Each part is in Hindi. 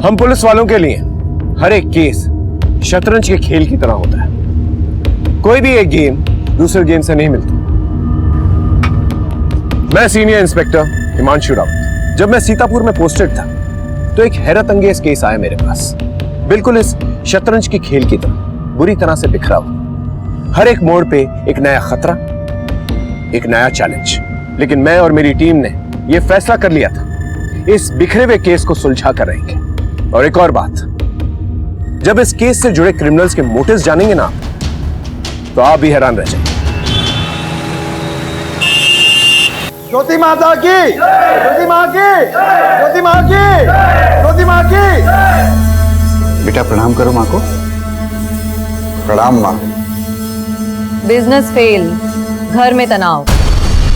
हम पुलिस वालों के लिए हर एक केस शतरंज के खेल की तरह होता है। कोई भी एक गेम दूसरे गेम से नहीं मिलती। मैं सीनियर इंस्पेक्टर हिमांशु रावत। जब मैं सीतापुर में पोस्टेड था तो एक हैरत अंगेज केस आया मेरे पास, बिल्कुल इस शतरंज की खेल की तरह, बुरी तरह से बिखरा हुआ। हर एक मोड़ पे एक नया खतरा, एक नया चैलेंज। लेकिन मैं और मेरी टीम ने यह फैसला कर लिया था, इस बिखरे हुए केस को सुलझा कर रहेंगे। और एक और बात, जब इस केस से जुड़े क्रिमिनल्स के मोटिव्स जानेंगे ना तो आप भी हैरान रह जाएंगे। ज्योति माता की, ज्योति माँ की, ज्योति माँ की, ज्योति माँ की। बेटा प्रणाम करो माँ को। प्रणाम माँ। बिजनेस फेल, घर में तनाव।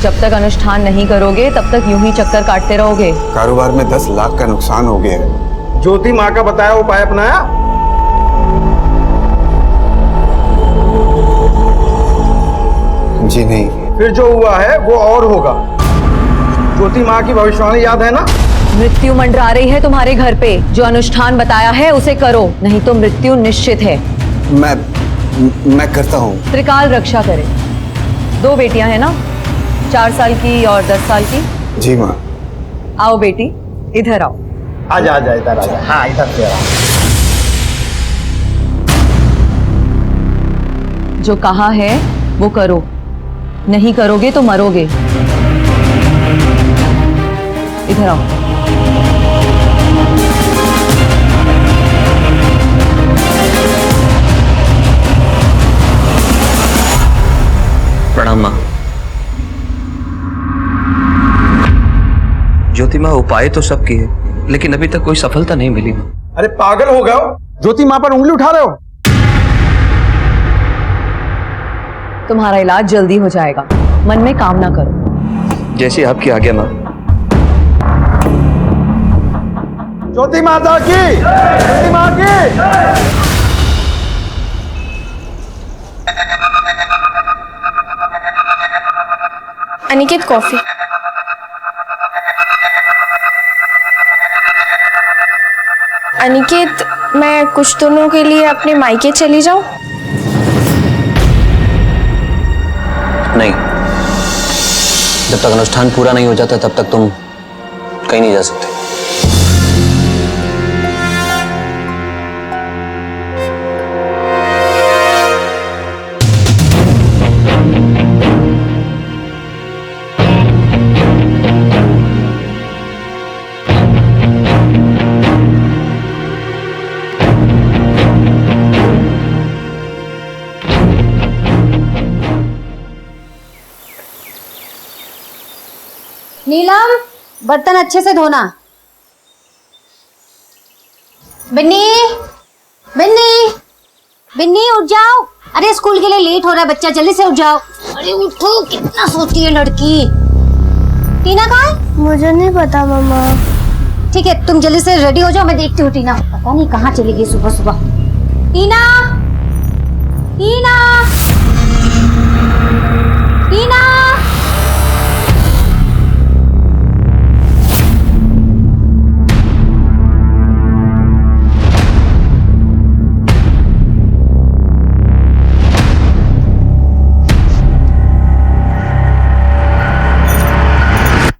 जब तक अनुष्ठान नहीं करोगे तब तक यूं ही चक्कर काटते रहोगे। कारोबार में 10 लाख का नुकसान हो गया है। ज्योति माँ का बताया उपाय अपनाया? जी नहीं। फिर जो हुआ है वो और होगा। ज्योति माँ की भविष्यवाणी याद है ना? मृत्यु मंडरा रही है तुम्हारे घर पे। जो अनुष्ठान बताया है उसे करो, नहीं तो मृत्यु निश्चित है। मैं करता हूँ। त्रिकाल रक्षा करे। 2 बेटियां हैं ना, 4 साल की और 10 साल की। जी माँ। आओ बेटी, इधर आओ। आजा आजा, इधर आजा। हाँ, इधर से आओ। जो कहा है वो करो, नहीं करोगे तो मरोगे। इधर आओ। प्रणाम माँ। ज्योति माँ, उपाय तो सब किए लेकिन अभी तक कोई सफलता नहीं मिली माँ। अरे पागल हो गए हो? ज्योति माँ पर उंगली उठा रहे हो? तुम्हारा इलाज जल्दी हो जाएगा, मन में काम ना करो। जैसी आपकी आज्ञा माँ। ज्योति माता की, ज्योति माँ की। अनिकेत कॉफी। अनिकेत, मैं कुछ दिनों के लिए अपने मायके चली जाऊं? नहीं, जब तक अनुष्ठान पूरा नहीं हो जाता तब तक तुम कहीं नहीं जा सकते। नीलम, बर्तन अच्छे से धोना। बिन्नी, बिन्नी, बिन्नी उठ जाओ। अरे स्कूल के लिए लेट हो रहा है बच्चा, जल्दी से उठ जाओ। अरे उठो, कितना सोती है लड़की। टीना कहाँ है? मुझे नहीं पता मम्मा। ठीक है, तुम जल्दी से रेडी हो जाओ, मैं देखती हूँ। टीना पता नहीं कहाँ चली गई सुबह सुबह। टीना, टीना, टीना।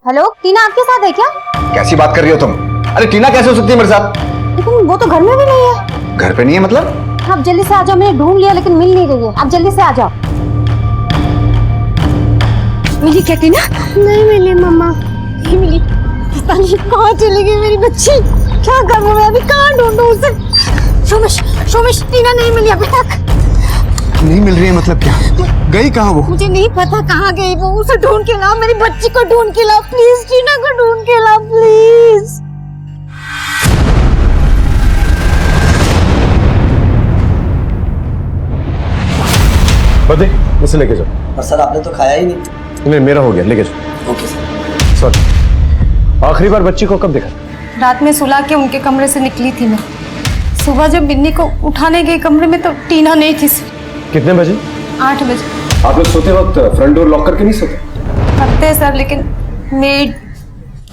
हेलो, टीना आपके साथ है क्या? कैसी बात कर रही हो तुम? अरे टीना कैसे हो सकती है मेरे साथ? लेकिन वो तो घर में भी नहीं है। घर पे नहीं है मतलब? आप जल्दी से आ जाओ, मैंने ढूंढ लिया लेकिन मिल नहीं रही है। आप जल्दी से आ जाओ। मिली क्या टीना? नहीं मिली मम्मा। नहीं मिली, पता नहीं कहाँ चली गई मेरी बच्ची। क्या करूँ मैं अभी, कहाँ ढूंढूं उसे? शोमिश, शोमिश, टीना नहीं मिली अभी तक। नहीं मिल रही है मतलब क्या? गई कहाँ वो? मुझे नहीं पता कहाँ गई वो। उसे ढूंढ के लाओ, मेरी बच्ची को ढूंढ के लाओ प्लीज। टीना को ढूंढ के लाओ प्लीज। बदे, इसे लेके जाओ। पर सर आपने तो खाया ही नहीं। नहीं, मेरा हो गया, लेके जाओ। Okay sir. सॉरी, आखिरी बार बच्ची को कब देखा? रात में सुला के उनके कमरे से निकली थी मैं। सुबह जब बिन्नी को उठाने गई कमरे में तो टीना नहीं थी। कितने बजे? 8 बजे। आप लोग सोते वक्त फ्रंट डोर लॉक करके नहीं सोते? करते हैं सर, लेकिन मेड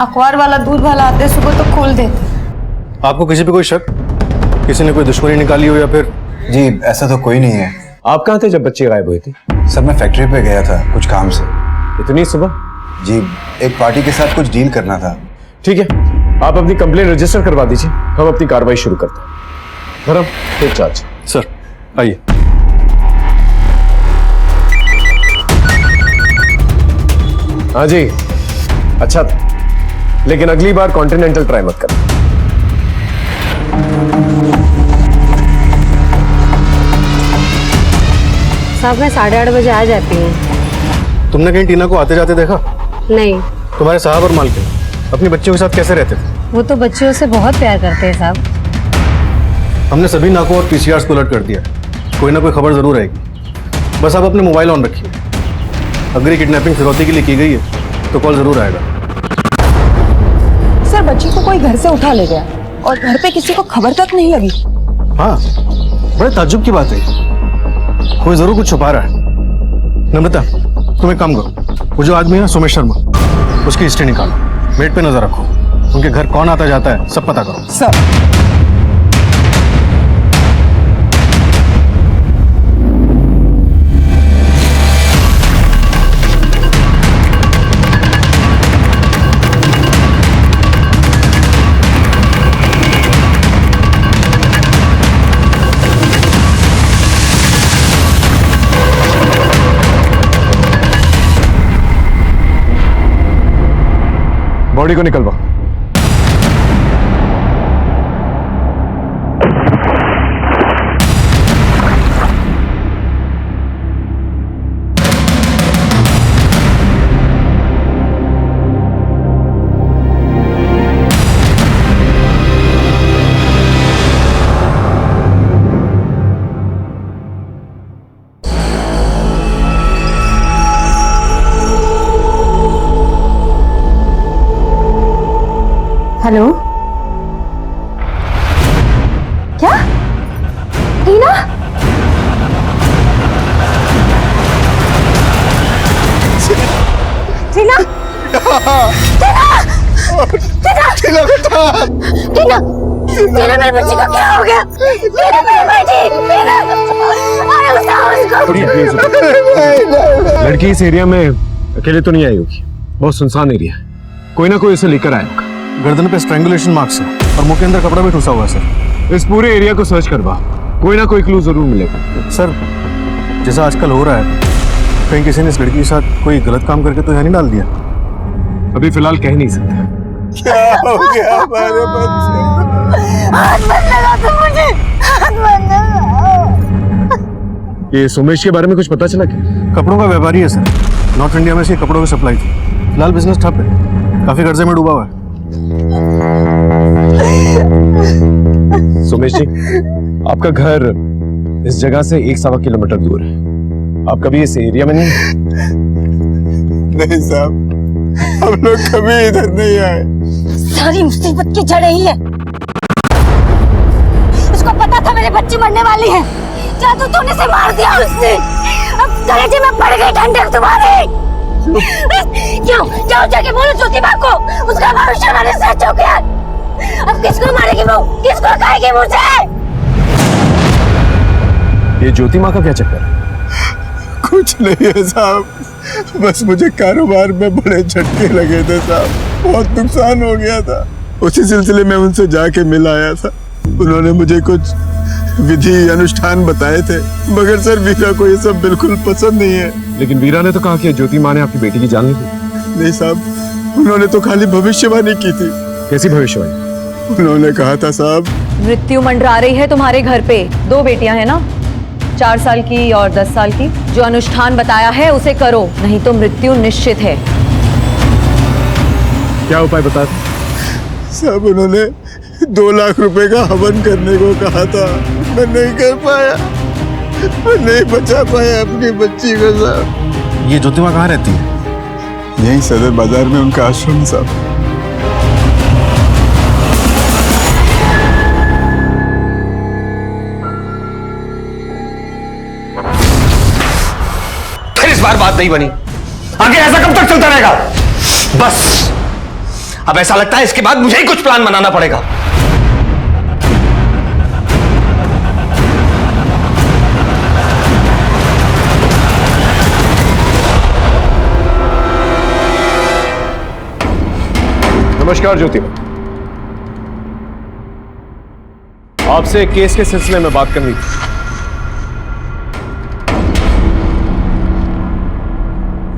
अखबार वाला दूध वाला आते सुबह तो खोल देते। आपको किसी पे कोई शक, किसी ने कोई दुश्मनी निकाली हो या फिर? जी ऐसा तो कोई नहीं है। आप कहाँ थे जब बच्चे गायब हुए थे? सर मैं फैक्ट्री पे गया था कुछ काम से। इतनी सुबह? जी एक पार्टी के साथ कुछ डील करना था। ठीक है, आप अपनी कंप्लेंट रजिस्टर करवा दीजिए, हम अपनी कार्रवाई शुरू करते हैं। धर्म, टेक चार्ज। सर आइए। हाँ जी, अच्छा था, लेकिन अगली बार कॉन्टिनेंटल ट्राई मत करना। साहब मैं 8:30 बजे आ जाती हूँ। तुमने कहीं टीना को आते जाते देखा? नहीं। तुम्हारे साहब और मालकिन अपने बच्चों के साथ कैसे रहते थे? वो तो बच्चों से बहुत प्यार करते हैं साहब। हमने सभी नाकों और पीसीआर को अलर्ट कर दिया, कोई ना कोई खबर जरूर आएगी। बस आप अपने मोबाइल ऑन रखिए, अगर ये किडनैपिंग फिरौती के लिए की गई है तो कॉल जरूर आएगा। सर बच्ची को कोई घर से उठा ले गया और घर पे किसी को खबर तक नहीं लगी। हाँ, बड़े ताज्जुब की बात है, कोई जरूर कुछ छुपा रहा है। नम्रता तुम एक काम करो, वो जो आदमी है सोमेश शर्मा, उसकी हिस्ट्री निकालो, वेट पे नजर रखो, उनके घर कौन आता जाता है सब पता करो। सर बॉडी को निकलवा। हेलो, क्या टीना? टीना टीना टीना टीना मेरे बच्चे को क्या हो गया? टीना मेरी बेटी, टीना अरे उसको लड़की इस एरिया में अकेले तो नहीं आई होगी, बहुत सुनसान एरिया है, कोई ना कोई उसे लेकर आया होगा। गर्दन पे स्ट्रैंगुलेशन मार्क्स है और मुंह के अंदर कपड़ा भी ठूसा हुआ है सर। इस पूरे एरिया को सर्च करवा, कोई ना कोई क्लू जरूर मिलेगा। सर जैसा आजकल हो रहा है, कहीं किसी ने इस लड़की के साथ कोई गलत काम करके तो यहाँ नहीं डाल दिया? अभी फिलहाल कह नहीं सकते। क्या हो गया हमारे बच्चे? हाथ मत लगा तुम मुझे, हाथ मत लगा। ये सोमेश के बारे में कुछ पता चला क्या? कपड़ों का व्यापारी है सर, नॉर्थ इंडिया में से कपड़ों की सप्लाई थी, फिलहाल बिजनेस ठप है, काफी कर्जे में डूबा हुआ है। सोमेश जी, आपका घर इस जगह से 1-1.25 किलोमीटर दूर है, आप कभी इस एरिया में नहीं? नहीं साहब, हम लोग कभी इधर नहीं आए। सारी मुसीबत की जड़ यही है। उसको पता था मेरे बच्चे मरने वाली है, जादू तूने से मार दिया उसने। अब कलेजे में पड़ गई ठंडक तुम्हारी। जाओ जाओ जाके बोलो ज्योतिबा को, उसका भविष्य मैंने सच हो गया। अब किसको मारेगी वो, किसको खाएगी मुझे? ये ज्योति माँ का क्या चक्कर है? कुछ नहीं है साहब, बस मुझे कारोबार में बड़े झटके लगे थे साहब, बहुत नुकसान हो गया था। उसी सिलसिले में उनसे जाके मिल आया था, उन्होंने मुझे कुछ विधि अनुष्ठान बताए थे, मगर सर वीरा को ये सब बिल्कुल पसंद नहीं है। लेकिन वीरा ने तो कहा कि ज्योति माँ ने आपकी बेटी की जान ली थी। नहीं साहब, उन्होंने तो खाली भविष्यवाणी की थी। कैसी भविष्यवाणी? उन्होंने कहा था साहब, मृत्यु मंडरा रही है तुम्हारे घर पे। 2 बेटियां हैं ना, 4 साल की और 10 साल की। जो अनुष्ठान बताया है उसे करो, नहीं तो मृत्यु निश्चित है। क्या उपाय बता? साहब उन्होंने 2 लाख रुपए का हवन करने को कहा था, मैं नहीं कर पाया, मैं नहीं बचा पाया अपनी बच्ची को साहब। ये ज्योति माँ कहाँ रहती है? यही सदर बाजार में उनका आश्रम साहब। फिर इस बार बात नहीं बनी, आगे ऐसा कब तक चलता रहेगा? बस अब ऐसा लगता है इसके बाद मुझे ही कुछ प्लान बनाना पड़ेगा। नमस्कार ज्योतिमा, आपसे एक केस के सिलसिले में बात करनी थी।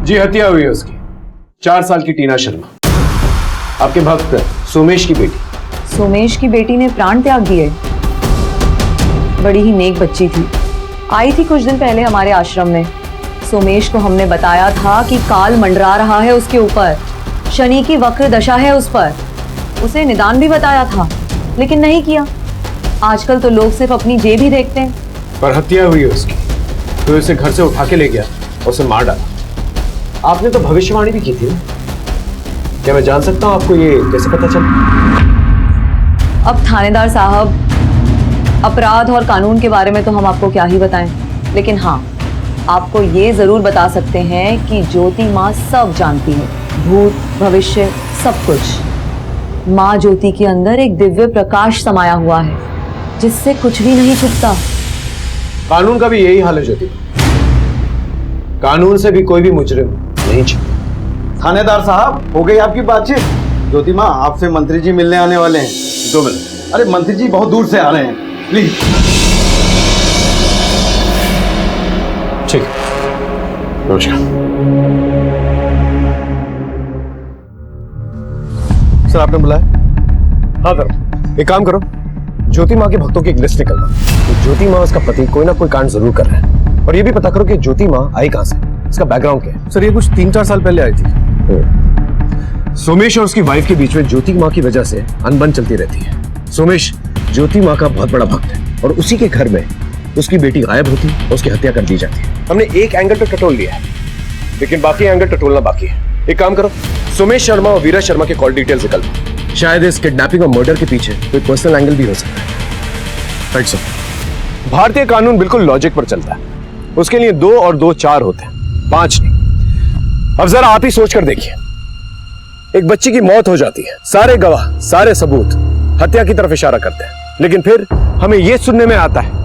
जी, हत्या हुई है उसकी, 4 साल की टीना शर्मा, आपके भक्त सोमेश की बेटी। सोमेश की बेटी ने प्राण त्याग दिए। बड़ी ही नेक बच्ची थी, आई थी कुछ दिन पहले हमारे आश्रम में। सोमेश को हमने बताया था कि काल मंडरा रहा है उसके ऊपर, शनि की वक्र दशा है उस पर। उसे निदान भी बताया था, लेकिन नहीं किया। आजकल तो लोग सिर्फ अपनी जेब ही देखते हैं। पर हत्या हुई है उसकी, तो उसे घर से उठा के ले गया और उसे मार डाला। आपने तो भविष्यवाणी भी की थी ना? क्या मैं जान सकता हूं आपको ये कैसे पता चला? अब थानेदार साहब, अपराध और कानून के बारे में तो हम आपको क्या ही बताएं, लेकिन हाँ, आपको ये जरूर बता सकते हैं कि ज्योति माँ सब जानती है, भूत भविष्य सब कुछ। माँ ज्योति के अंदर एक दिव्य प्रकाश समाया हुआ है, जिससे कुछ भी नहीं छुपता। कानून का भी यही हाल है ज्योति, कानून से भी कोई भी मुजरिम नहीं छुपता। थानेदार साहब, हो गई आपकी बातचीत? ज्योति माँ, आपसे मंत्री जी मिलने आने वाले हैं। 2 मिनट। अरे मंत्री जी बहुत दूर से आ रहे हैं, प्लीज। ठीक, नमस्कार। सर, आपने बुलाया? हाँ सर, एक काम करो, ज्योति माँ के भक्तों की एक लिस्ट निकलवा। तो ज्योति माँ उसका पति कोई ना कोई कांड जरूर कर रहा है, और ये भी पता करो कि ज्योति माँ आई कहां से, इसका बैकग्राउंड क्या है। सर, ये कुछ 3-4 साल पहले आई थी। सोमेश और उसकी वाइफ के बीच में ज्योति माँ की वजह से अनबन चलती रहती है। सोमेश ज्योति माँ का बहुत बड़ा भक्त है, और उसी के घर में उसकी बेटी गायब होती है और उसकी हत्या कर दी जाती है। हमने एक एंगल तो टटोल लिया है, लेकिन बाकी एंगल टटोलना बाकी है। एक काम करो, सोमेश शर्मा और वीरा शर्मा के कॉल डिटेल्स निकल। शायद इस किडनैपिंग और मर्डर के पीछे कोई पर्सनल एंगल भी हो सकता है। Right sir. भारतीय कानून बिल्कुल लॉजिक पर चलता है, उसके लिए 2 और 2 4 होते हैं, 5 नहीं। अब जरा आप ही सोच कर देखिए, एक बच्ची की मौत हो जाती है, सारे गवाह, सारे सबूत हत्या की तरफ इशारा करते हैं, लेकिन फिर हमें यह सुनने में आता है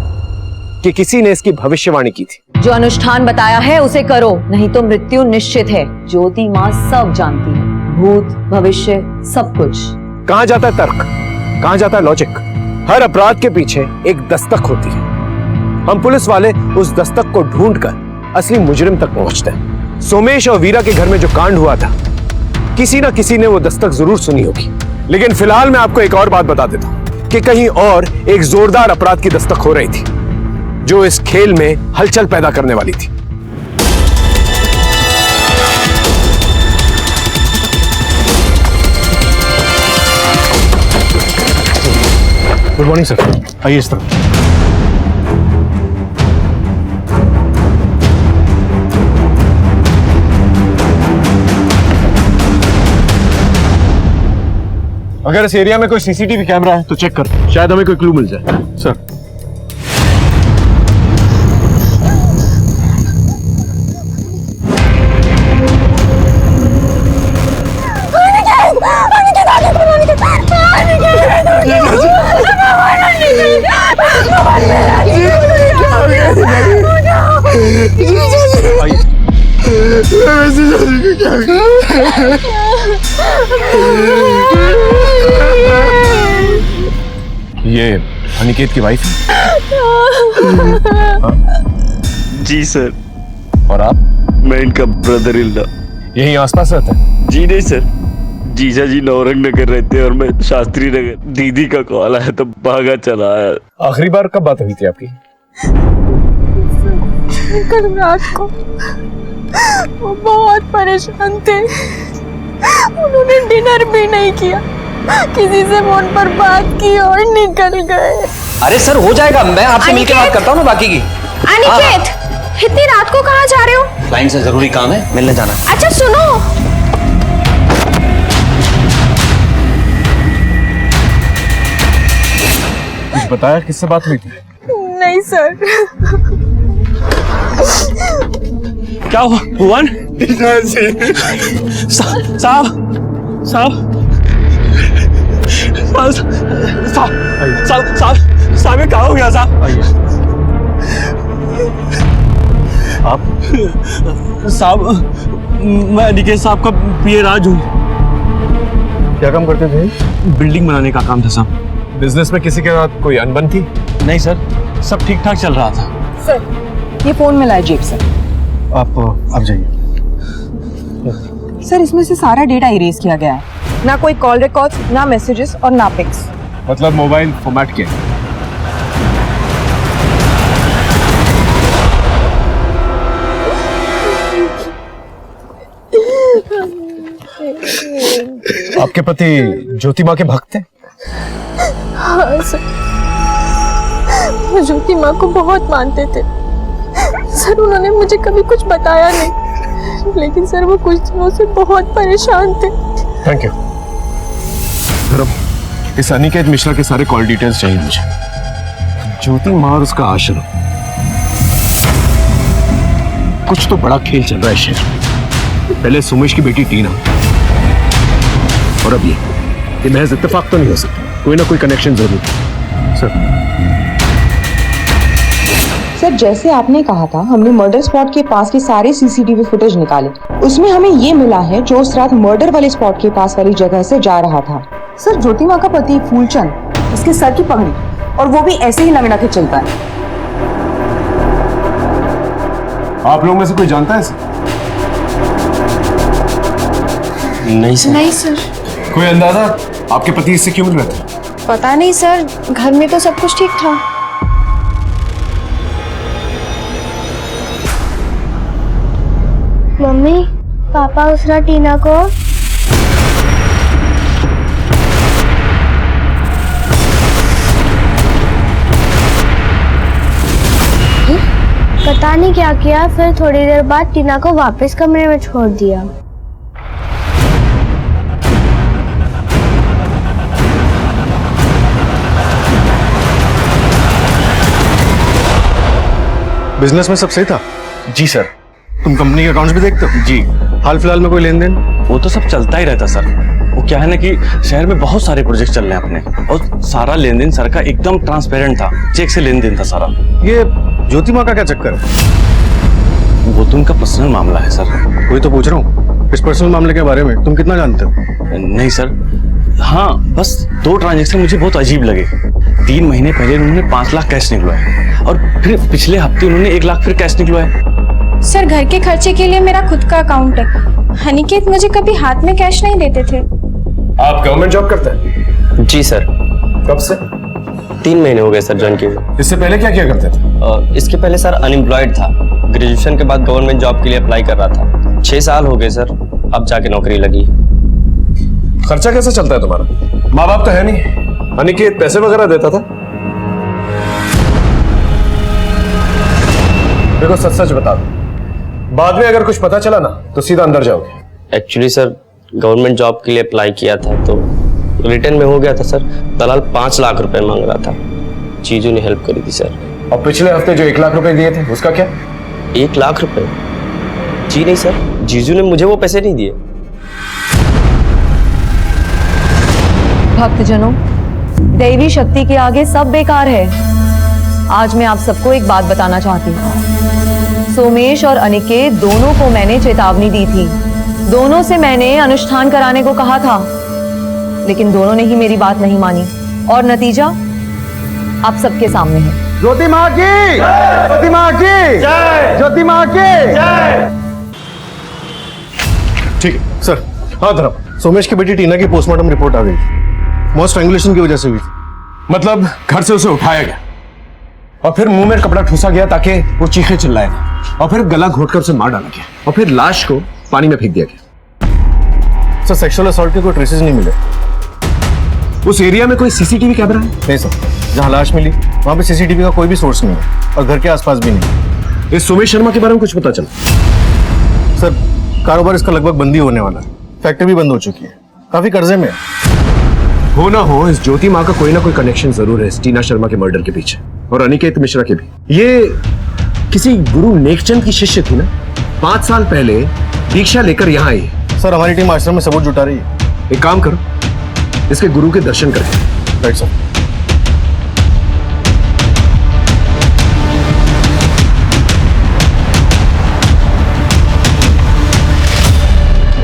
कि किसी ने इसकी भविष्यवाणी की थी। जो अनुष्ठान बताया है उसे करो, नहीं तो मृत्यु निश्चित है। ज्योति माँ सब जानती है, भूत भविष्य सब कुछ। कहां जाता है तर्क, कहां जाता है लॉजिक? हर अपराध के पीछे एक दस्तक होती है। हम पुलिस वाले उस दस्तक को ढूंढकर असली मुजरिम तक पहुंचते हैं। सोमेश और वीरा के घर में जो कांड हुआ था, किसी ना किसी ने वो दस्तक जरूर सुनी होगी। लेकिन फिलहाल मैं आपको एक और बात बता देता हूं कि कहीं और एक जोरदार अपराध की दस्तक हो रही थी, जो इस खेल में हलचल पैदा करने वाली थी। गुड मॉर्निंग सर, आइए इस तरफ। अगर इस एरिया में कोई सीसीटीवी कैमरा है तो चेक कर, शायद हमें कोई क्लू मिल जाए। सर, ये अनिकेत की वाइफ है? जी सर। और आप? मैं इनका ब्रदर इन लॉ। यहीं आसपास रहते हैं? जी नहीं सर, जीजा जी नौरंग नगर रहते हैं और मैं शास्त्री नगर। दीदी का कॉल आया तो भागा चला आया। आखिरी बार कब बात हुई थी आपकी? कल रात को। वो बहुत परेशान थे, उन्होंने डिनर भी नहीं किया, किसी से फोन पर बात की और निकल गए। अरे सर, हो जाएगा, मैं आपसे मिलकर बात करता हूँ ना बाकी की। अनिकेत, इतनी रात को कहाँ जा रहे हो? क्लाइंट से जरूरी काम है, मिलने जाना। अच्छा सुनो, कुछ बताया, किससे बात हुई थी? नहीं सर। क्या हुआ भुवन? साहब साहब साहब क्या हो गया साहब? आप? साहब, मैं अनिकेत साहब का पीए राज हूँ। क्या काम करते थे? बिल्डिंग बनाने का काम था साहब। बिजनेस में किसी के साथ कोई अनबन थी? नहीं सर, सब ठीक ठाक चल रहा था। सर ये फोन मिला है जेब से। आप जाइए। सर इसमें से सारा डेटा इरेज किया गया है, ना कोई कॉल रिकॉर्ड्स, ना मैसेजेस और ना पिक्स। मतलब मोबाइल फॉर्मेट किया? आपके पति ज्योति माँ के भक्त थे? हाँ सर, वो ज्योति माँ को बहुत मानते थे सर। उन्होंने मुझे कभी कुछ बताया नहीं, लेकिन सर वो कुछ दिनों से बहुत परेशान थे। Thank you. इस अनिकेत मिश्रा के सारे कॉल डिटेल्स चाहिए मुझे। ज्योति माँ और उसका आश्रम, कुछ तो बड़ा खेल चल रहा है शहर में। पहले सुमेश की बेटी टीना, और अब ये महज इत्तेफाक तो नहीं हो सकता, कोई ना कोई कनेक्शन जरूर है। सर जैसे आपने कहा था, हमने मर्डर स्पॉट के पास के सारे सीसीटीवी फुटेज निकाले। उसमें हमें ये मिला है जो उस रात मर्डर वाले स्पॉट के पास वाली जगह से जा रहा था। सर ज्योति माँ का पति फूलचंद, उसके सर की पगड़ी, और वो भी ऐसे ही लंगड़ा के चलता है। आप लोगों में से कोई जानता है इसे? नहीं सर। नहीं सर। कोई अंदाजा आपके पति इससे क्यों मिल रहे थे? पता नहीं सर, घर में तो सब कुछ ठीक था। मम्मी, पापा उस रात टीना को पता नहीं क्या किया, फिर थोड़ी देर बाद टीना को वापस कमरे में छोड़ दिया। बिजनेस में सब सही था? जी सर। तुम कंपनी के अकाउंट्स भी देखते हो? जी। हाल फिलहाल में कोई लेन देन? वो तो सब चलता ही रहता सर। वो क्या है ना कि शहर में बहुत सारे प्रोजेक्ट चल रहे हैं अपने, और सारा लेन देन सर का एकदम ट्रांसपेरेंट था, चेक से लेन देन था सारा। ये ज्योति माँ का क्या चक्कर है? वो तो उनका पर्सनल मामला है सर। वही तो पूछ रहा हूँ, इस पर्सनल मामले के बारे में तुम कितना जानते हो? नहीं सर, हाँ बस 2 ट्रांजेक्शन मुझे बहुत अजीब लगे। 3 महीने पहले उन्होंने 5 लाख कैश निकलवाए, और फिर पिछले हफ्ते उन्होंने 1 लाख फिर कैश निकलवाए। सर घर के खर्चे के लिए मेरा खुद का अकाउंट है। अनिकेत मुझे कभी हाथ में कैश नहीं देते थे। आप गवर्नमेंट जॉब करते हैं? जी सर। कब से? 3 महीने हो गए सर ज्वाइन किए हुए। इससे पहले क्या किया करते थे? इसके पहले सर अनएम्प्लॉयड था। ग्रेजुएशन के बाद गवर्नमेंट जॉब के लिए अप्लाई कर रहा था। 6 साल हो गए सर, अब जाके नौकरी लगी। खर्चा कैसे चलता है तुम्हारा? माँ बाप तो है नहीं, अनिकेत पैसे वगैरह देता था? देखो सच सच बता दो, बाद में अगर कुछ पता चला ना तो सीधा अंदर जाओगे। एक्चुअली सर गवर्नमेंट जॉब के लिए अप्लाई किया था तो रिटर्न में हो गया था सर। दलाल 5 लाख रुपए मांग रहा था, चीजों ने हेल्प करी थी सर। और पिछले हफ्ते जो 1 लाख रुपए दिए थे उसका क्या? 1 लाख रुपए? जी नहीं सर, जीजू ने मुझे वो पैसे नहीं दिए। भक्तजनों, दैवी शक्ति के आगे सब बेकार है। आज मैं आप सबको एक बात बताना चाहती हूँ। सोमेश और अनिकेत दोनों को मैंने चेतावनी दी थी, दोनों से मैंने अनुष्ठान कराने को कहा था, लेकिन दोनों ने ही मेरी बात नहीं मानी, और नतीजा आप सबके सामने है। ज्योति माँ की, ज्योति माँ की, ज्योति माँ की। ठीक है सर। हाँ धर्म, सोमेश की बेटी टीना की पोस्टमार्टम रिपोर्ट आ गई थी। मौत स्ट्रैंगुलेशन की वजह से हुई थी। मतलब घर से उसे उठाया गया और फिर मुंह में कपड़ा ठूसा गया ताकि वो चीखे चिल्लाए, और फिर गला घोटकर उसे मार डाला गया, और फिर लाश को पानी में फेंक दिया गया। सर सेक्सुअल असॉल्ट के कोई ट्रेसेस नहीं मिले। उस एरिया में कोई सीसीटीवी कैमरा है? नहीं सर, जहाँ लाश मिली वहां पे सीसीटीवी का कोई भी सोर्स नहीं है, और घर के आसपास भी नहीं। इस सोमेश शर्मा के बारे में कुछ पता चला? सर कारोबार इसका लगभग बंद ही होने वाला है, फैक्ट्री भी बंद हो चुकी है, काफी कर्जे में है। हो ना हो, इस ज्योति माँ का कोई ना कोई कनेक्शन जरूर है इस टीना शर्मा के मर्डर के पीछे, और अनिकेत मिश्रा के भी। ये किसी गुरु नेकचंद की शिष्य थी ना, 5 साल पहले दीक्षा लेकर यहाँ आई। सर हमारी टीम आश्रम में सबूत जुटा रही है। एक काम करो, इसके गुरु के दर्शन करें। Right sir.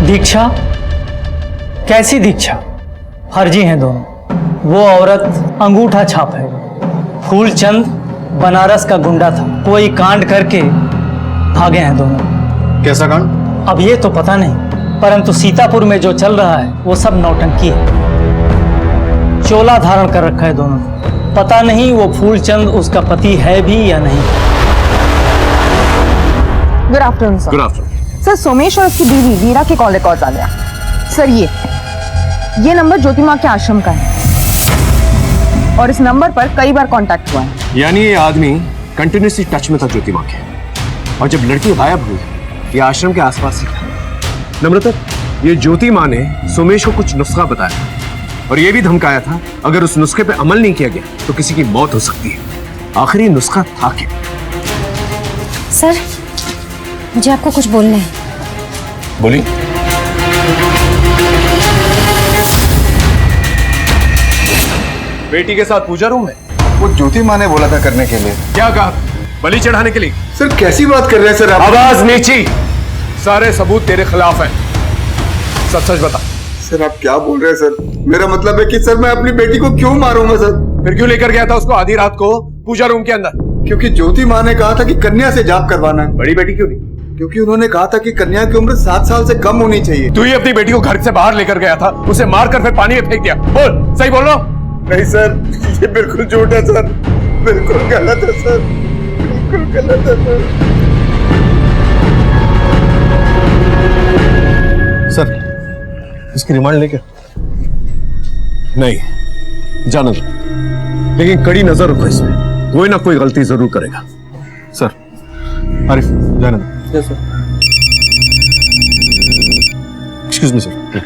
दीक्षा? कैसी दीक्षा? फर्जी हैं दोनों। वो औरत अंगूठा छाप है, फूलचंद बनारस का गुंडा था। कोई कांड करके भागे हैं दोनों। कैसा कांड? अब ये तो पता नहीं, परंतु सीतापुर में जो चल रहा है वो सब नौटंकी है। चोला धारण कर रखा है दोनों ने। पता नहीं वो फूलचंद उसका पति है भी या नहीं। Good afternoon sir. Good afternoon sir, Somesh और उसकी बीवी वीरा के कॉल रिकॉर्ड्स आ गया। सर ये नंबर ज्योतिमा के आश्रम का है और इस नंबर पर कई बार कांटेक्ट हुआ है। यानी ये आदमी कंटिन्यूसली टच में था ज्योतिमा के, और जब लड़की गायब हुई ये आश्रम के आसपास ही था। नम्रता, ये ज्योतिमा ने सोमेश को कुछ नुस्खा बताया और ये भी धमकाया था अगर उस नुस्खे पे अमल नहीं किया गया तो किसी की मौत हो सकती है। आखिर ये नुस्खा था क्या? सर, मुझे आपको कुछ बोलना है। बोली। बेटी के साथ पूजा रूम में? वो ज्योति माँ ने बोला था करने के लिए। क्या कहा? बलि चढ़ाने के लिए? सर कैसी बात कर रहे हैं सर आप? आवाज नीची। सारे सबूत तेरे खिलाफ हैं। सच सच बता। सर आप क्या बोल रहे हैं सर? मेरा मतलब है कि सर मैं अपनी बेटी को क्यों मारूंगा सर? फिर क्यों लेकर गया था उसको आधी रात को पूजा रूम के अंदर? क्योंकि ज्योति माँ ने कहा था कि कन्या से जाप करवाना है। बड़ी बेटी क्यों नहीं? क्योंकि उन्होंने कहा था कि कन्या की उम्र 7 साल से कम होनी चाहिए। तू ही अपनी बेटी को घर से बाहर लेकर गया था, उसे मारकर फिर पानी में फेंक दिया। बोल, सही बोल रहा हूं? नहीं सर, ये बिल्कुल झूठ है सर, बिल्कुल गलत है सर, बिल्कुल गलत है सर। इसकी रिमांड लेके? नहीं, जाना दो, लेकिन कड़ी नजर रखो इसमें, कोई ना कोई गलती जरूर करेगा। सर, आरिफ जाने दो। Yes sir. Excuse me sir.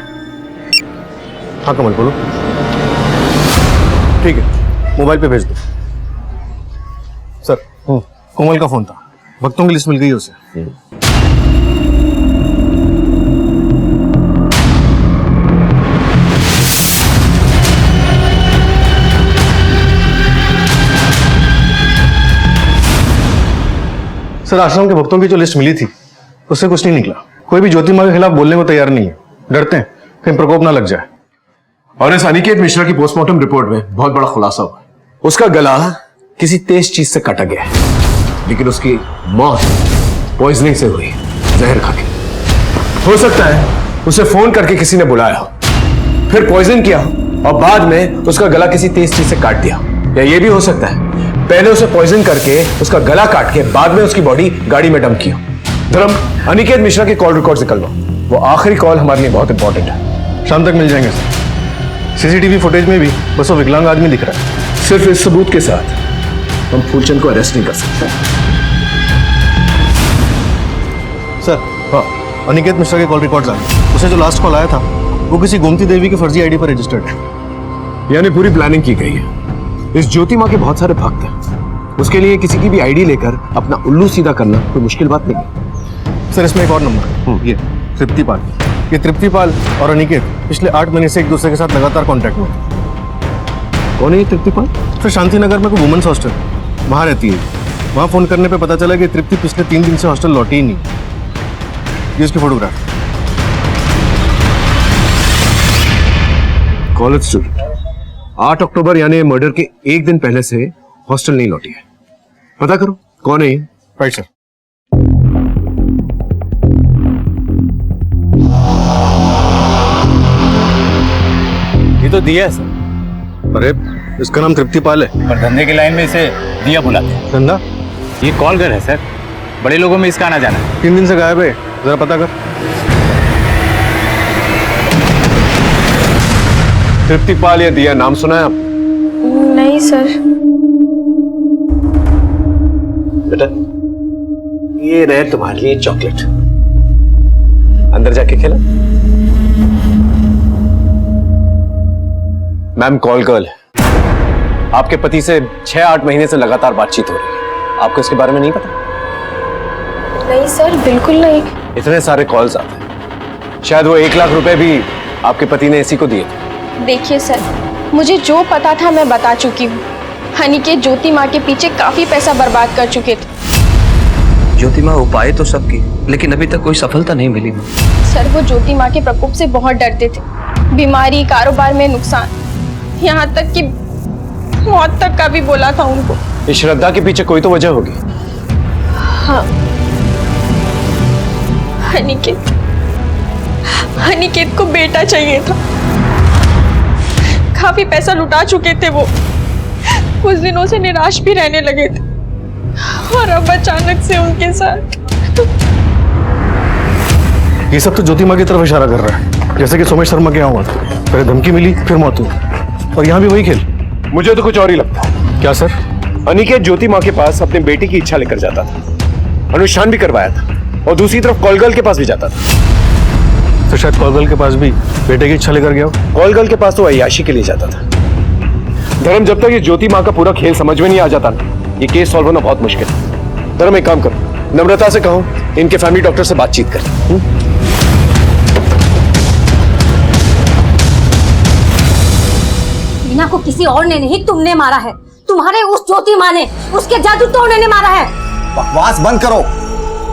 हाँ कमल बोलो। ठीक है, मोबाइल पे भेज दो। सर, कोमल का फोन था, भक्तों की लिस्ट मिल गई है उसे। सर, आश्रम के भक्तों की जो लिस्ट मिली थी उससे कुछ नहीं निकला। कोई भी ज्योति माँ के खिलाफ बोलने को तैयार नहीं है, डरते हैं कहीं प्रकोप ना लग जाए। और इस अनिकेत मिश्रा की पोस्टमार्टम रिपोर्ट में बहुत बड़ा खुलासा हुआ। उसका गला किसी तेज चीज से काटा गया है, लेकिन उसकी मौत पॉइजनिंग से हुई, जहर खा के। हो सकता है उसे फोन करके किसी ने बुलाया हो, फिर पॉइजन किया हो और बाद में उसका गला किसी तेज चीज से काट दिया। या ये भी हो सकता है पहले उसे पॉइजन करके उसका गला काट के बाद में उसकी बॉडी गाड़ी में डंप की हो। धर्म, अनिकेत मिश्रा के कॉल रिकॉर्ड निकलवा, वो आखिरी कॉल हमारे लिए बहुत इंपॉर्टेंट है। शाम तक मिल जाएंगे सर। सीसीटीवी फुटेज में भी बस वो विकलांग आदमी दिख रहा है। सिर्फ इस सबूत के साथ हम फूलचंद को अरेस्ट नहीं कर सकते। सर, हाँ, अनिकेत मिश्रा के कॉल रिकॉर्ड्स आ गए। उसे जो लास्ट कॉल आया था वो किसी गोमती देवी की फर्जी आईडी पर रजिस्टर्ड है। यानी पूरी प्लानिंग की गई है। इस ज्योति माँ के बहुत सारे भक्त हैं, उसके लिए किसी की भी आईडी लेकर अपना उल्लू सीधा करना कोई मुश्किल बात नहीं है। सर, इसमें एक और नंबर है, ये तृप्तिपाल। ये तृप्तिपाल और अनिकेत पिछले 8 महीने से एक दूसरे के साथ लगातार कांटेक्ट में। कौन है ये तृप्तिपाल? फिर शांति नगर में कोई वुमेन्स हॉस्टल वहाँ रहती है। वहाँ फोन करने पे पता चला कि तृप्ति पिछले 3 दिन से हॉस्टल लौटी ही नहीं। ये उसकी फोटोग्राफ। कॉलेज स्टूडेंट 8 अक्टूबर यानी मर्डर के एक दिन पहले से हॉस्टल नहीं लौटी है। पता करो कौन है ये। Right sir. ये तो दिया है सर। अरे इसका नाम तृप्तिपाल है, पर धंधे की लाइन में इसे दिया बुलाते हैं। धंधा? ये कॉल घर है सर, बड़े लोगों में इसका आना जाना है। 3 दिन से गायब है, जरा पता कर। तृप्तिपाल या दिया नाम सुना है आप? नहीं सर। बेटा, ये रहे तुम्हारे लिए चॉकलेट, अंदर जाके खेला। मैम, कॉल गर्ल है। आपके पति से 6-8 महीने से लगातार बातचीत हो रही है, आपको इसके बारे में नहीं पता? नहीं सर, बिल्कुल नहीं। इतने सारे कॉल्स आते हैं, शायद वो 1 लाख रुपए भी आपके पति ने इसी को दिए थे। देखिए सर, मुझे जो पता था मैं बता चुकी हूँ। अनिकेत ज्योति माँ के पीछे काफी पैसा बर्बाद कर चुके थे। ज्योति माँ उपाय तो सब की, लेकिन अभी तक कोई सफलता नहीं मिली। सर, वो ज्योति माँ के प्रकोप से बहुत डरते थे। बीमारी, कारोबार में नुकसान, यहाँ तक कि मौत तक का भी बोला था उनको। इस श्रद्धा के पीछे कोई तो वजह होगी। हाँ, अनिकेत को बेटा चाहिए था। काफी पैसा लुटा चुके थे वो, कुछ दिनों से निराश भी रहने लगे थे, और अब अचानक से उनके साथ। ये सब तो ज्योति माँ की तरफ इशारा कर रहा है, जैसे कि सोमेश शर्मा के यहाँ हुआ था। पहले धमकी मिली, फिर मौत हुई, और यहाँ भी वही खेल। मुझे तो कुछ और ही लगता है। क्या सर? अनिकेत ज्योति माँ के पास अपने बेटे की इच्छा लेकर जाता था, अनुष्ठान भी करवाया था, और दूसरी तरफ कॉलगर्ल के पास भी जाता था। तो शायद कॉलगर्ल के पास भी बेटे की इच्छा लेकर गया हो। कॉलगर्ल के पास तो अय्याशी के लिए जाता था। धर्म, जब तक ये ज्योति माँ का पूरा खेल समझ में नहीं आ जाता ना, ये केस सॉल्व होना बहुत मुश्किल है। धर्म, एक काम करो, नम्रता से कहो इनके फैमिली डॉक्टर से बातचीत करें। मीना को किसी और ने नहीं, तुमने मारा है। तुम्हारे उस ज्योति माँ ने, उसके जादू टोने ने मारा है। बकवास बंद करो।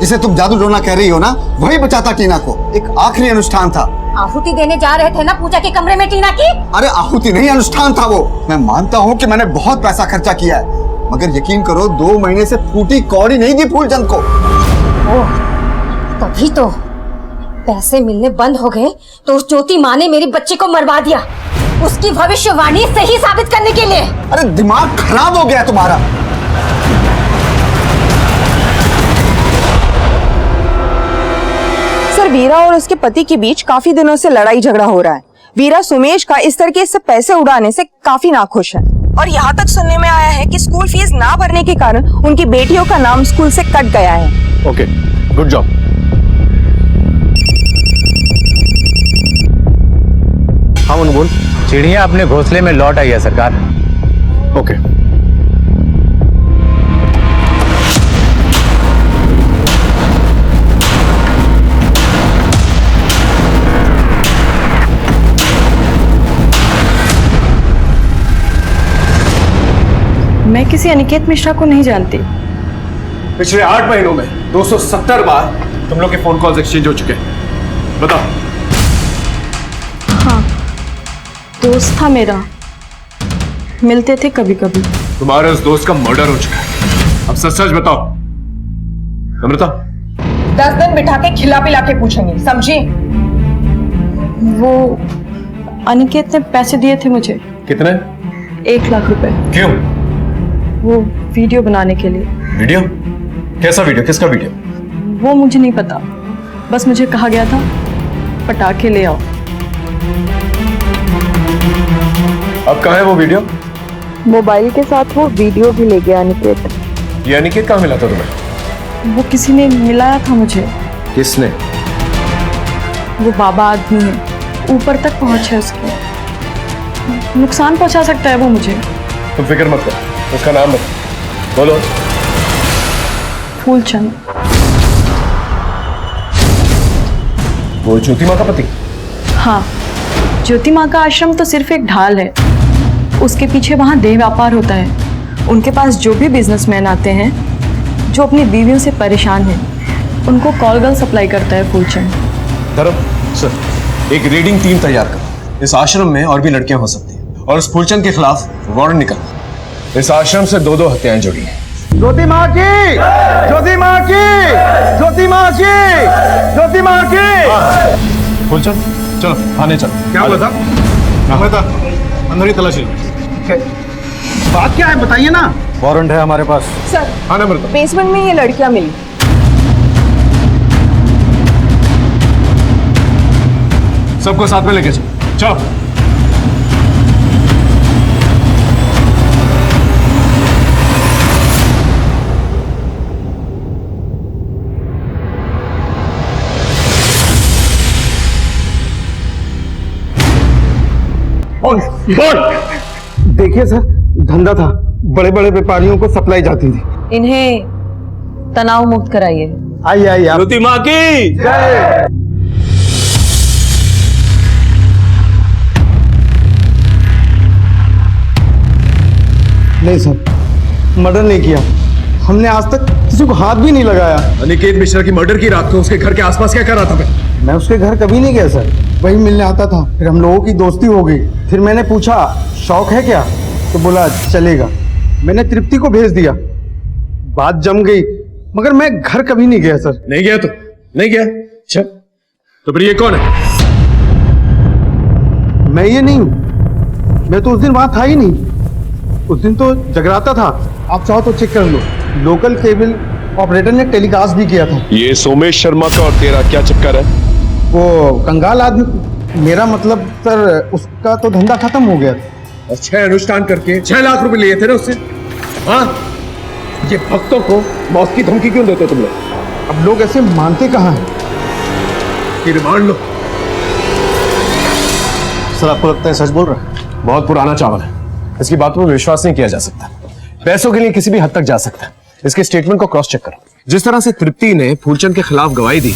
जिसे तुम जादू टोना कह रही हो ना, वही बचाता टीना को। एक आखिरी अनुष्ठान था। आहुति देने जा रहे थे ना पूजा के कमरे में टीना की। अरे आहुति नहीं, अनुष्ठान था वो। मैं मानता हूँ कि मैंने बहुत पैसा खर्चा किया है, मगर यकीन करो 2 महीने से फूटी कौड़ी नहीं दी फूलचंद को। ओह, तभी तो पैसे मिलने बंद हो गए तो उस ज्योति माँ ने मेरे बच्चे को मरवा दिया, उसकी भविष्यवाणी सही साबित करने के लिए। अरे दिमाग खराब हो गया तुम्हारा। सर, वीरा और उसके पति के बीच काफी दिनों से लड़ाई झगड़ा हो रहा है। वीरा सुमेश का इस तरीके से पैसे उड़ाने से काफी नाखुश है, और यहाँ तक सुनने में आया है कि स्कूल फीस ना भरने के कारण उनकी बेटियों का नाम स्कूल से कट गया है। Okay, good job. हाँ मुन बोल। चिड़िया अपने घोंसले में लौट आई है सरकार। ओके। मैं किसी अनिकेत मिश्रा को नहीं जानती। पिछले 8 महीनों में 270 बार तुम लोग के फोन कॉल्स एक्सचेंज हो चुके हैं। बताओ। हाँ, दोस्त था मेरा, मिलते थे कभी कभी। तुम्हारे उस दोस्त का मर्डर हो चुका है, अब सच सच बताओ। नम्रता, 10 दिन बिठा के खिला पिला के पूछेंगे, समझी? वो अनिकेत ने पैसे दिए थे मुझे। कितने? 1 लाख रुपए। क्यों? वो वीडियो बनाने के लिए। वीडियो? कैसा वीडियो? किसका वीडियो? वो मुझे नहीं पता, बस मुझे कहा गया था पटाखे ले आओ। अब कहाँ है वो वीडियो? मोबाइल के साथ वो वीडियो भी ले गया अनिकेत। ये अनिकेत कहाँ मिला था तुम्हें? वो किसी ने मिलाया था मुझे। किसने? वो बाबा आदमी है, ऊपर तक पहुंच है उसकी, नुकसान पहुंचा सकता है वो मुझे। तुम फिक्र मत करो, उसका नाम बताओ। बोलो। फूलचंद। वो ज्योति माँ का पति? हाँ, ज्योति माँ का आश्रम तो सिर्फ एक ढाल है, उसके पीछे वहाँ देह व्यापार होता है। उनके पास जो भी बिजनेसमैन आते हैं जो अपनी बीवियों से परेशान हैं, उनको कॉल गर्ल सप्लाई करता है फूलचंद। धर्म सर, एक रीडिंग टीम तैयार करो। इस आश्रम में और भी लड़कियां हो सकती हैं, और उस फूलचंद के खिलाफ वारंट निकालो। इस आश्रम से 2 हत्याएं जुड़ी हैं। ज्योति माँ की, ज्योति माँ की, ज्योति माँ की, ज्योति माँ की। फूलचंद, चलो थाने चलो। क्या हुआ था? नम्रता, अंदर ही तलाशी लो। बात क्या है बताइए ना। वारंट है हमारे पास। सर, हाँ नम्रता, बेसमेंट में ये लड़कियां मिली। सबको साथ में लेके चलो। चलो। देखिए सर, धंधा था, बड़े बड़े व्यापारियों को सप्लाई जाती थी। इन्हें तनाव मुक्त कराइए। आइए आइए। ज्योति माँ की जय। नहीं सर, मर्डर नहीं किया। हमने आज तक किसी को हाथ भी नहीं लगाया। अनिकेत मिश्रा की मर्डर की रात को उसके घर के आसपास क्या कर रहा था? मैं उसके घर कभी नहीं गया सर, वही मिलने आता था, फिर हम लोगों की दोस्ती हो गई। फिर मैंने पूछा शौक है क्या, तो बोला चलेगा। मैंने तृप्ति को भेज दिया, बात जम गई, मगर मैं घर कभी नहीं गया सर। नहीं गया तो नहीं गया। अच्छा तो फिर ये कौन है? मैं ये नहीं हूं, मैं तो उस दिन वहां था ही नहीं। उस दिन तो जगराता था, आप चाहो तो चेक कर लो, लोकल केबल ऑपरेटर ने टेलीकास्ट भी किया था। ये सोमेश शर्मा का और तेरा क्या चक्कर है? वो कंगाल आदमी, मेरा मतलब सर उसका तो धंधा खत्म हो गया था। और 6 अनुष्ठान करके 6 लाख रुपए लिए थे ना उससे। हाँ, ये भक्तों को मौत की धमकी क्यों देते तुम लोग? अब लोग ऐसे मानते कहाँ हैं? कि रिमांड लो। सर आपको लगता है सच बोल रहा है? बहुत पुराना चावल है, इसकी बातों पर विश्वास नहीं किया जा सकता। पैसों के लिए किसी भी हद तक जा सकता है। इसके स्टेटमेंट को क्रॉस चेक करो। जिस तरह से तृप्ति ने फूलचंद के खिलाफ गवाही दी,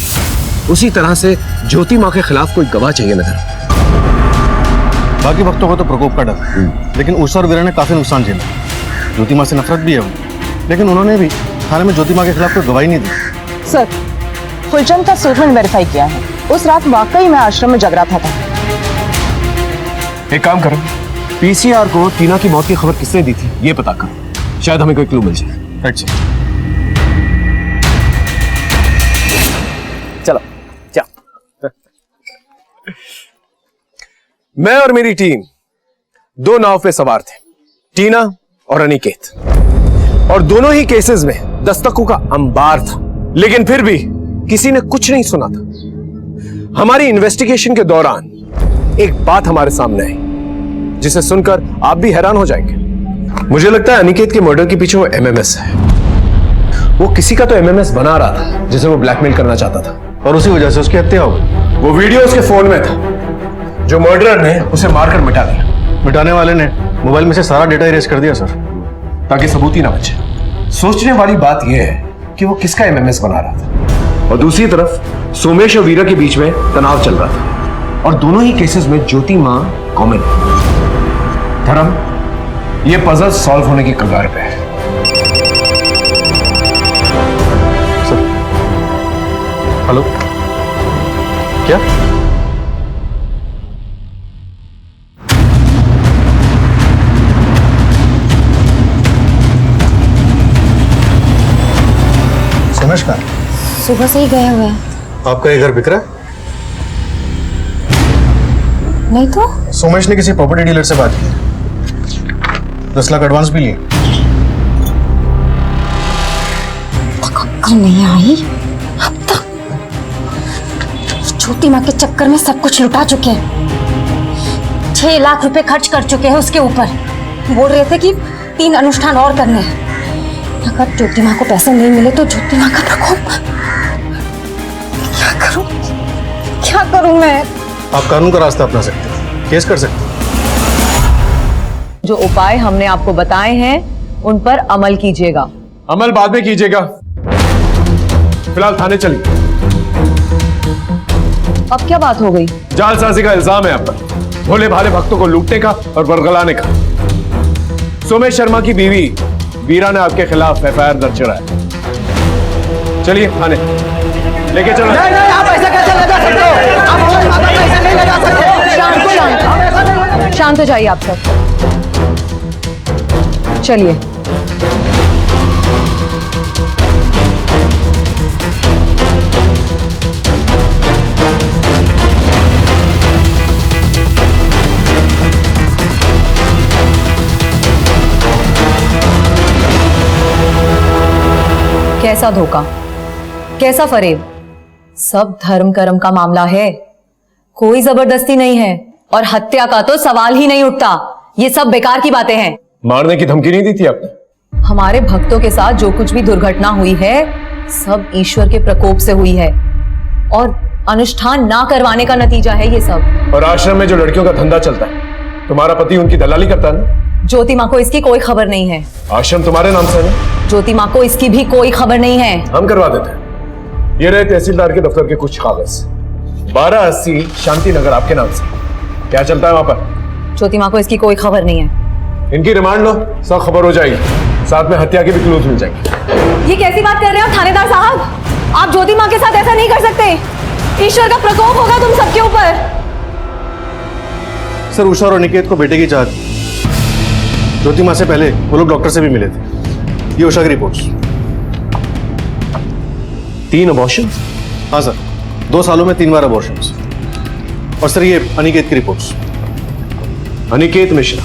उसी तरह से ज्योति मां के खिलाफ कोई गवाह चाहिए नजर। बाकी भक्तों को तो प्रकोप का डर, लेकिन उषा और वीरा ने काफी नुकसान झेला। ज्योति मां से नफरत भी है वो, लेकिन उन्होंने भी थाने में ज्योति मां के खिलाफ कोई गवाही नहीं दी। सर, फुलचंद का स्टेटमेंट वेरीफाई किया है, उस रात वाकई में आश्रम में जगराता था। एक काम करो, पीसीआर को टीना की मौत की खबर किसने दी थी ये पता करो, शायद हमें कोई क्लू मिल जाए। राइट चलो जाओ। मैं और मेरी टीम 2 नाव पे सवार थे, टीना और अनिकेत, और दोनों ही केसेस में दस्तकों का अंबार था, लेकिन फिर भी किसी ने कुछ नहीं सुना था। हमारी इन्वेस्टिगेशन के दौरान एक बात हमारे सामने आई जिसे सुनकर आप भी हैरान हो जाएंगे। मुझे लगता है अनिकेत के मर्डर के पीछे वो एमएमएस है। वो किसी का तो एमएमएस बना रहा था जिसे वो ब्लैकमेल करना चाहता था, और उसी वजह से उसकी हत्या हो गई। वो वीडियो उसके फोन में था जो मर्डरर ने उसे मारकर मिटा दिया। मिटाने वाले ने मोबाइल में से सारा डेटा इरेज कर दिया सर, ताकि सबूत ही ना बचे। सोचने वाली बात यह है कि वो किसका एमएमएस बना रहा था, और दूसरी तरफ सोमेश और वीरा के बीच में तनाव चल रहा था, और दोनों ही केसेस में ज्योति मां कॉमन है। धर्म, ये पजल सॉल्व होने की कगार पे है। हेलो, क्या? सोमेश का सुबह से ही गए हुए हैं। आपका ये घर बिक रहा है? नहीं तो सोमेश ने किसी प्रॉपर्टी डीलर से बात की, 10 लाख एडवांस भी लिए। अक्ल नहीं आई अब तक। ज्योति माँ के चक्कर में सब कुछ लुटा चुके हैं। 6 लाख रुपए खर्च कर चुके हैं उसके ऊपर। बोल रहे थे कि 3 अनुष्ठान और करने हैं। अगर ज्योति माँ को पैसे नहीं मिले तो ज्योति माँ का प्रकोप। क्या करूं मैं? आप कानून का रास्ता अपना सकते हैं, केस कर सकते हैं। जो उपाय हमने आपको बताए हैं उन पर अमल कीजिएगा। अमल बाद में कीजिएगा, फिलहाल थाने चलिए। अब क्या बात हो गई? जालसाजी का इल्जाम है आप पर, भोले भाले भक्तों को लूटने का और बरगलाने का। सोमेश शर्मा की बीवी वीरा ने आपके खिलाफ एफआईआर दर्ज कराया। चलिए थाने लेके चलो। नहीं, आप ऐसा कैसे लगा सकते हो? आप हमारी माता को ऐसे नहीं लगा सकते। शांत हो जाइए आप सब। चलिए। कैसा धोखा, कैसा फरेब, सब धर्म कर्म का मामला है, कोई जबरदस्ती नहीं है, और हत्या का तो सवाल ही नहीं उठता। ये सब बेकार की बातें हैं। मारने की धमकी नहीं दी थी आपने? हमारे भक्तों के साथ जो कुछ भी दुर्घटना हुई है सब ईश्वर के प्रकोप से हुई है, और अनुष्ठान ना करवाने का नतीजा है ये सब। और आश्रम में जो लड़कियों का धंधा चलता है, तुम्हारा पति उनकी दलाली करता है ना? ज्योति माँ को इसकी कोई खबर नहीं है। आश्रम तुम्हारे नाम से है ना? ज्योति माँ को इसकी भी कोई खबर नहीं है। हम करवा देते हैं। ये रहे तहसीलदार के दफ्तर के कुछ कागज, 1280 शांति नगर आपके नाम से। क्या चलता है वहां पर? ज्योति माँ को इसकी कोई खबर नहीं है। इनकी रिमांड लो, सब खबर हो जाएगी, साथ में हत्या के भी क्लूज मिल जाएंगे। ये कैसी बात कर रहे हो थानेदार साहब? आप ज्योति माँ के साथ ऐसा नहीं कर सकते। ईश्वर का प्रकोप होगा तुम सबके ऊपर। सर उषा और अनिकेत को बेटे की चाहत। ज्योति माँ से पहले वो लोग डॉक्टर से भी मिले थे। ये उषा की रिपोर्ट्स। 3 अबॉर्शन? हाँ सर, 2 सालों में 3 बार अबॉर्शंस। और सर ये अनिकेत की reports. Aniket Mishra,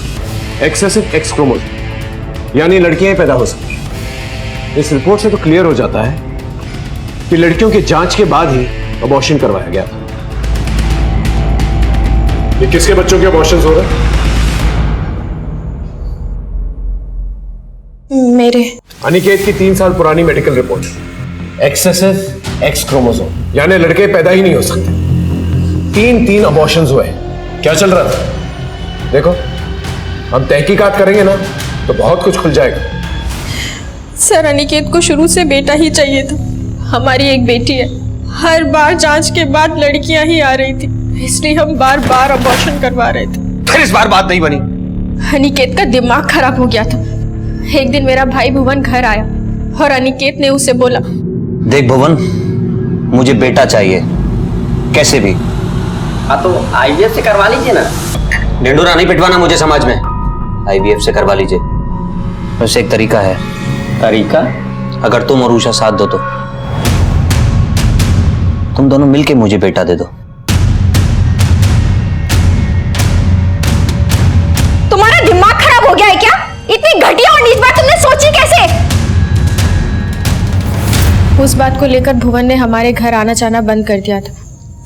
excessive x chromosome, यानी लड़कियां पैदा हो सकती हैं। इस रिपोर्ट से तो क्लियर हो जाता है कि लड़कियों की जांच के बाद ही अबॉर्शन करवाया गया था। ये किसके बच्चों के अबॉर्शंस हो रहे हैं? मेरे। अनिकेत की 3 साल पुरानी medical report. Excessive x chromosome, यानी लड़के पैदा ही नहीं हो सकते। 3 अबॉर्शंस हुए। क्या चल रहा था? देखो, हम तहकीकात करेंगे ना तो बहुत कुछ खुल जाएगा। सर अनिकेत को शुरू से बेटा ही चाहिए था। हमारी एक बेटी है। हर बार जांच के बाद लड़कियां ही आ रही थी, इसलिए हम बार बार अबॉर्शन करवा रहे थे। फिर इस बार बात नहीं बनी। अनिकेत का दिमाग खराब हो गया था। एक दिन मेरा भाई भुवन घर आया और अनिकेत ने उसे बोला, देख भुवन, मुझे बेटा चाहिए कैसे भी। हाँ तो आईवीएफ से करवा लीजिए ना। ढिंडोरा नहीं पिटवाना मुझे समाज में। आईवीएफ से करवा लीजिए। वैसे एक तरीका है। तरीका? अगर तुम और उषा साथ दो तो तुम दोनों मिलके मुझे बेटा दे दो। तुम्हारा दिमाग खराब हो गया है क्या? इतनी घटिया और नीच बात तुमने सोची कैसे? उस बात को लेकर भुवन ने हमारे घर आना जाना बंद कर दिया था।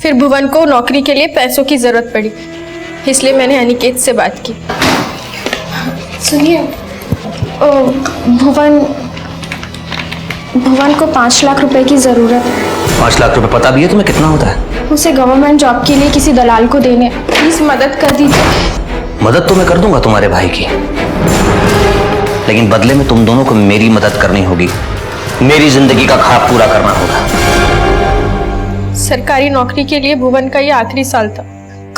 फिर भुवन को नौकरी के लिए पैसों की जरूरत पड़ी, इसलिए मैंने अनिकेत से बात की। सुनिए, भुवन को 5 लाख रुपए की जरूरत है। 5 लाख रुपए पता भी है तुम्हें कितना होता है? उसे गवर्नमेंट जॉब के लिए किसी दलाल को देने, प्लीज मदद कर दीजिए। मदद तो मैं कर दूंगा तुम्हारे भाई की, लेकिन बदले में तुम दोनों को मेरी मदद करनी होगी। मेरी जिंदगी का ख्वाब पूरा करना होगा। सरकारी नौकरी के लिए भुवन का ये आखिरी साल था।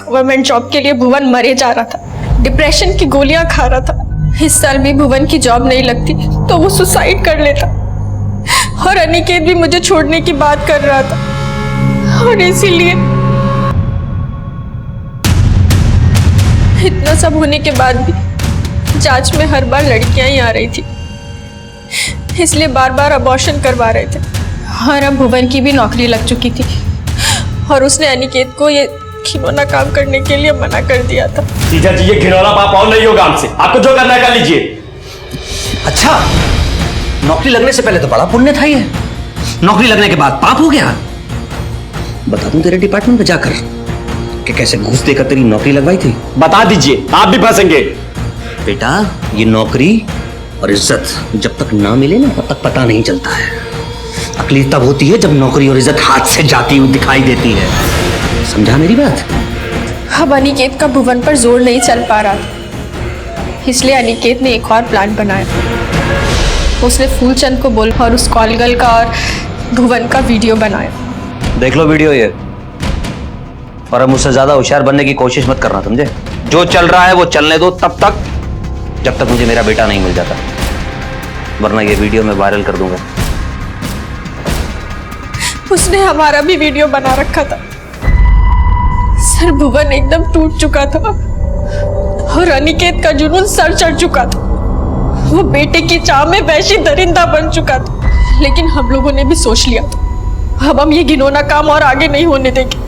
गवर्नमेंट जॉब के लिए भुवन मरे जा रहा था। डिप्रेशन की गोलियां खा रहा था। इस साल भी भुवन की जॉब नहीं लगती तो वो सुसाइड कर लेता। और अनिकेत भी मुझे छोड़ने की बात कर रहा था। और इसीलिए इतना सब होने के बाद भी जांच में हर बार लड़कियां ही आ रही थी, इसलिए बार बार अबॉर्शन करवा रहे थे। और अब भुवन की भी नौकरी लग चुकी थी और उसने अनिकेत को ये घिनौना काम करने के लिए मना कर दिया था। जीजा जी, ये घिनौना पाप और नहीं होगा हमसे। आपको जो करना है कर लीजिए। अच्छा, नौकरी लगने से पहले तो बड़ा पुण्य था ये, नौकरी लगने के बाद पाप हो गया। बता दूं तेरे डिपार्टमेंट में जाकर कि कैसे घूस देकर तेरी नौकरी लगवाई थी? बता दीजिए, आप भी फंसेंगे। बेटा, ये नौकरी और इज्जत जब तक ना मिले ना तब तक पता नहीं चलता है। अकली तब होती है जब नौकरी और इज्जत हाथ से जाती हुई दिखाई देती है। समझा मेरी बात? अब अनिकेत का भुवन पर जोर नहीं चल पा रहा था, इसलिए अनिकेत ने एक और प्लान बनाया। उसने फूलचंद को बोला और उस कॉल गर्ल का और भुवन का वीडियो बनाया। देख लो वीडियो ये, और अब मुझसे ज्यादा होशियार बनने की कोशिश मत करना, समझे? जो चल रहा है वो चलने दो तब तक, जब तक मुझे मेरा बेटा नहीं मिल जाता, वरना ये वीडियो मैं वायरल कर दूंगा। उसने हमारा भी वीडियो बना रखा था। सर भुवन एकदम टूट चुका था और अनिकेत का जुनून सर चढ़ चुका था। वो बेटे की चाह में वैसी दरिंदा बन चुका था, लेकिन हम लोगों ने भी सोच लिया था अब हम ये घिनौना काम और आगे नहीं होने देंगे,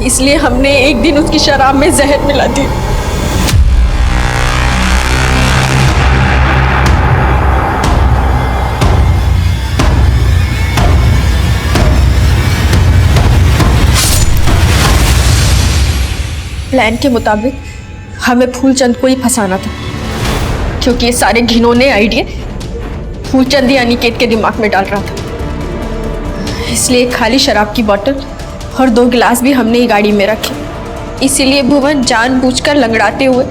इसलिए हमने एक दिन उसकी शराब में जहर मिला दी। प्लान के मुताबिक हमें फूलचंद को ही फंसाना था, क्योंकि ये सारे घिनौने आइडिया फूलचंद ही अनिकेत के दिमाग में डाल रहा था। इसलिए खाली शराब की बोतल और 2 गिलास भी हमने ही गाड़ी में रखे। इसीलिए भुवन जानबूझकर लंगड़ाते हुए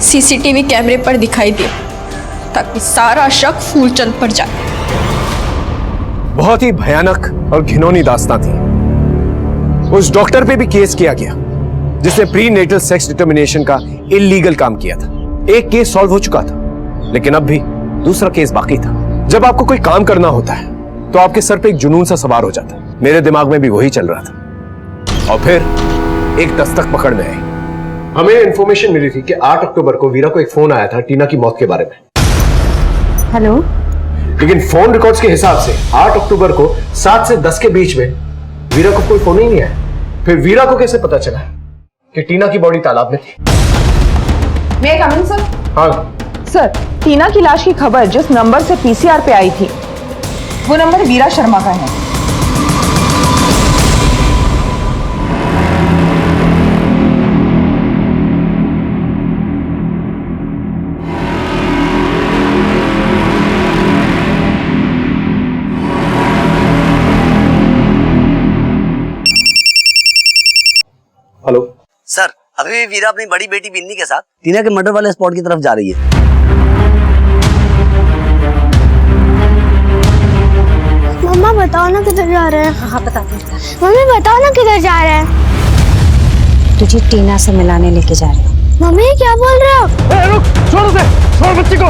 सीसीटीवी कैमरे पर दिखाई दिया, ताकि सारा शक फूलचंद पर जाए। बहुत ही भयानक और घिनौनी दास्तां थी। उस डॉक्टर पे भी केस किया गया जिसने प्री नेटल सेक्स डिटर्मिनेशन का इलीगल काम किया था। एक केस सॉल्व हो चुका था, लेकिन अब भी दूसरा केस बाकी था। जब आपको कोई काम करना होता है तो आपके सर पे एक जुनून सा सवार हो जाता। मेरे दिमाग में भी वही चल रहा था। और फिर एक दस्तक पकड़ में आई। हमें इंफॉर्मेशन मिली थी कि 8 अक्टूबर को वीरा को एक फोन आया था टीना की मौत के बारे में। हेलो। लेकिन फोन रिकॉर्ड्स के हिसाब से 8 अक्टूबर को 7 से 10 के बीच में वीरा को कोई फोन ही नहीं आया। फिर वीरा को कैसे पता चला कि टीना की बॉडी तालाब में थी? मैं कमिंग सर? हाँ सर, टीना की लाश की खबर जिस नंबर से पीसीआर पे आई थी वो नंबर वीरा शर्मा का है। हेलो सर, अभी भी वीरा अपनी बड़ी बेटी बिन्नी के साथ टीना के मर्डर वाले स्पॉट की तरफ जा रही है। मम्मा बताओ ना किधर जा रहे हैं। हाँ बताते हैं। मम्मी बताओ ना किधर जा रहे हैं। तुझे टीना से मिलाने लेके जा रहे हैं। मम्मी क्या बोल रहे हो? रुक, छोड़ दे, छोड़ बच्ची को।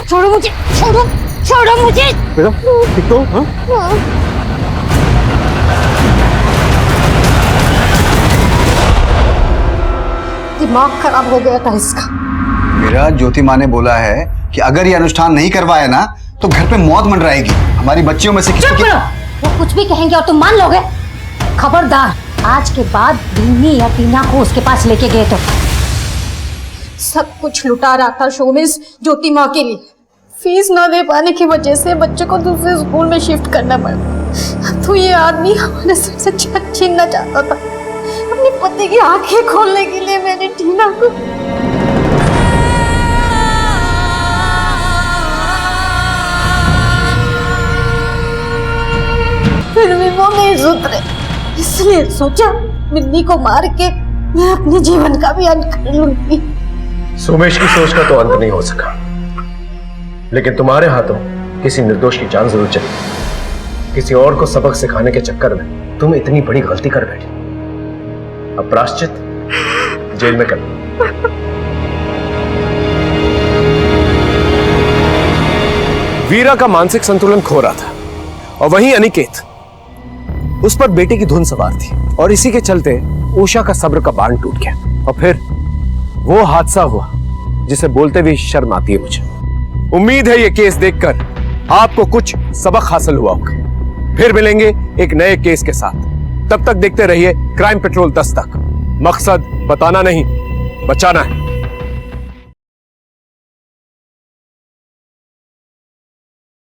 छोड़ो मुझे, छोड़ो मुझे। बेटा ठीक तो? हाँ? दिमाग खराब हो गया था इसका। मेरा ज्योति माँ ने बोला है कि अगर ये अनुष्ठान नहीं करवाया ना तो घर पे मौत मंडराएगी। हमारी बच्चियों में से किसी चुप करो। वो कुछ भी कहेंगे और तुम मान लोगे? खबरदार, आज के बाद बिन्नी या टीना को उसके पास लेके गए तो सब कुछ लुटा रहा था शोमिस ज्योति माँ के लिए। फीस न दे पाने की वजह से बच्चे को दूसरे स्कूल में शिफ्ट करना पड़ा। तो ये आदमी हमारे सर से छत छीनना चाहता था। अपने पति की आंखें खोलने के लिए मैंने टीना को फिर भी वो नहीं सुधरे, इसलिए सोचा बिन्नी को मार के मैं अपने जीवन का भी अंत कर लूंगी। सोमेश की सोच का तो अंत नहीं हो सका, लेकिन तुम्हारे हाथों किसी निर्दोष की जान जरूर चली। किसी और को सबक सिखाने के चक्कर में तुम इतनी बड़ी गलती कर बैठी। अब प्रायश्चित जेल में कर। वीरा का मानसिक संतुलन खो रहा था और वहीं अनिकेत, उस पर बेटे की धुन सवार थी और इसी के चलते उषा का सब्र का बांध टूट गया। और फिर वो हादसा हुआ जिसे बोलते हुए शर्म आती है मुझे। उम्मीद है ये केस देखकर आपको कुछ सबक हासिल हुआ होगा। फिर मिलेंगे एक नए केस के साथ। तब तक देखते रहिए क्राइम पेट्रोल 10 तक। मकसद बताना नहीं, बचाना है।